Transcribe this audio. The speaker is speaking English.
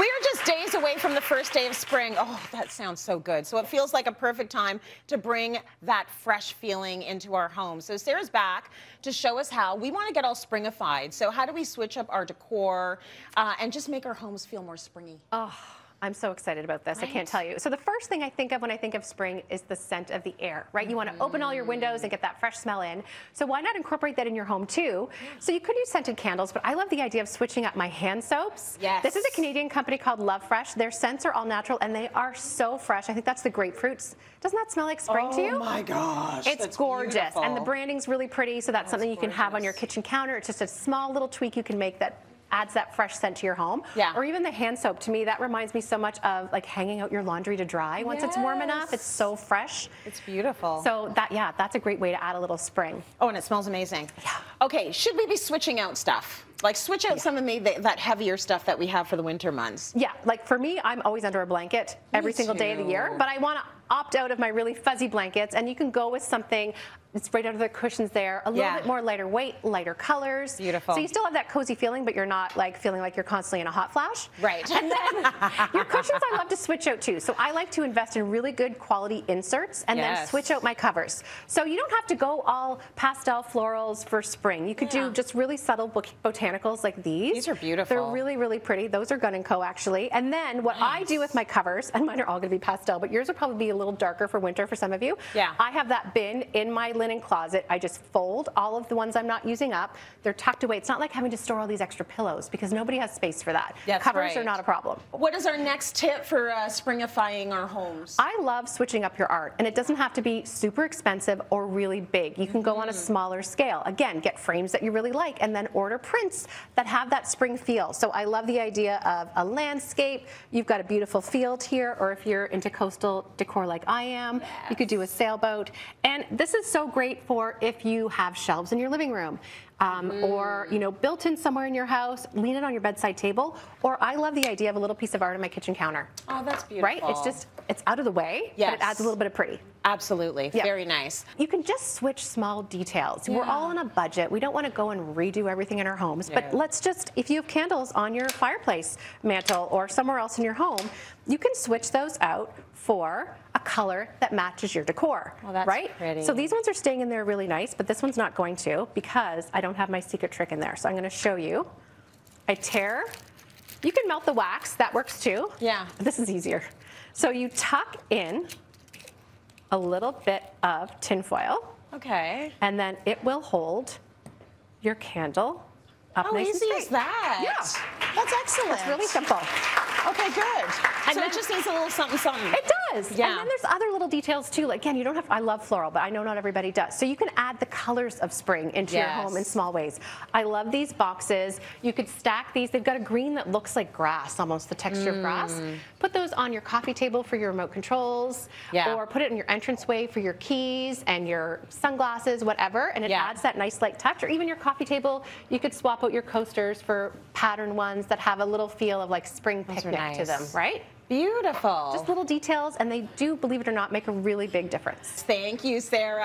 We are just days away from the first day of spring. Oh, that sounds so good. So it feels like a perfect time to bring that fresh feeling into our home. So Sarah's back to show us how. We want to get all springified. So how do we switch up our decor and just make our homes feel more springy? Oh, I'm so excited about this. Right? I can't tell you. So the first thing I think of when I think of spring is the scent of the air, right? You want to open all your windows and get that fresh smell in. So why not incorporate that in your home too? So you could use scented candles, but I love the idea of switching up my hand soaps. Yes. This is a Canadian company called Love Fresh. Their scents are all natural and they are so fresh. I think that's the grapefruits. Doesn't that smell like spring to you? Oh my gosh. It's gorgeous. Beautiful. And the branding's really pretty. So that's something you can have on your kitchen counter. It's just a small little tweak you can make that adds that fresh scent to your home. Yeah. Or even the hand soap, to me, that reminds me so much of like hanging out your laundry to dry once it's warm enough. It's so fresh. It's beautiful. So that, yeah, that's a great way to add a little spring. Oh, and it smells amazing. Yeah. Okay, should we be switching out stuff? Like switch out some of that heavier stuff that we have for the winter months. Yeah, like for me, I'm always under a blanket every single day of the year, but I want to opt out of my really fuzzy blankets, and you can go with something that's right under the cushions there, a little bit more lighter weight, lighter colors. Beautiful. So you still have that cozy feeling, but you're not like feeling like you're constantly in a hot flash. Right. And then your cushions I love to switch out too. So I like to invest in really good quality inserts and then switch out my covers. So you don't have to go all pastel florals for spring. You could do just really subtle botanicals like these. These are beautiful. They're really, really pretty. Those are Gunn & Co. actually. And then what I do with my covers, and mine are all going to be pastel, but yours will probably be a little darker for winter for some of you. Yeah. I have that bin in my linen closet. I just fold all of the ones I'm not using up. They're tucked away. It's not like having to store all these extra pillows because nobody has space for that. That's Covers are not a problem. What is our next tip for springifying our homes? I love switching up your art, and it doesn't have to be super expensive or really big. You can go on a smaller scale. Again, get frames that you really like and then order prints that have that spring feel. So I love the idea of a landscape. You've got a beautiful field here, or if you're into coastal decor like I am, you could do a sailboat. And this is so great for if you have shelves in your living room. Or, you know, built in somewhere in your house, lean it on your bedside table. Or I love the idea of a little piece of art on my kitchen counter. Oh, that's beautiful. Right? It's just, it's out of the way, but it adds a little bit of pretty. Absolutely. Very nice. You can just switch small details. We're all on a budget. We don't want to go and redo everything in our homes, but let's just, if you have candles on your fireplace mantle or somewhere else in your home, you can switch those out for a color that matches your decor. Well, that's pretty. So these ones are staying in there really nice, but this one's not going to because I don't have my secret trick in there. So I'm going to show you. I tear. You can melt the wax. That works too. Yeah. This is easier. So you tuck in a little bit of tin foil. Okay. And then it will hold your candle up nice and straight. How easy is that? Yeah. That's excellent. It's really simple. Okay, good. And so then, it just needs a little something, something. It does. Yeah. And then there's other little details too. Like, again, you don't have, I love floral, but I know not everybody does. So you can add the colors of spring into your home in small ways. I love these boxes. You could stack these. They've got a green that looks like grass, almost the texture of grass. Put those on your coffee table for your remote controls. Or put it in your entranceway for your keys and your sunglasses, whatever. And it adds that nice light touch. Or even your coffee table, you could swap out your coasters for pattern ones that have a little feel of like spring picnic to them, right? Beautiful. Just little details, and they do, believe it or not, make a really big difference. Thank you, Sarah.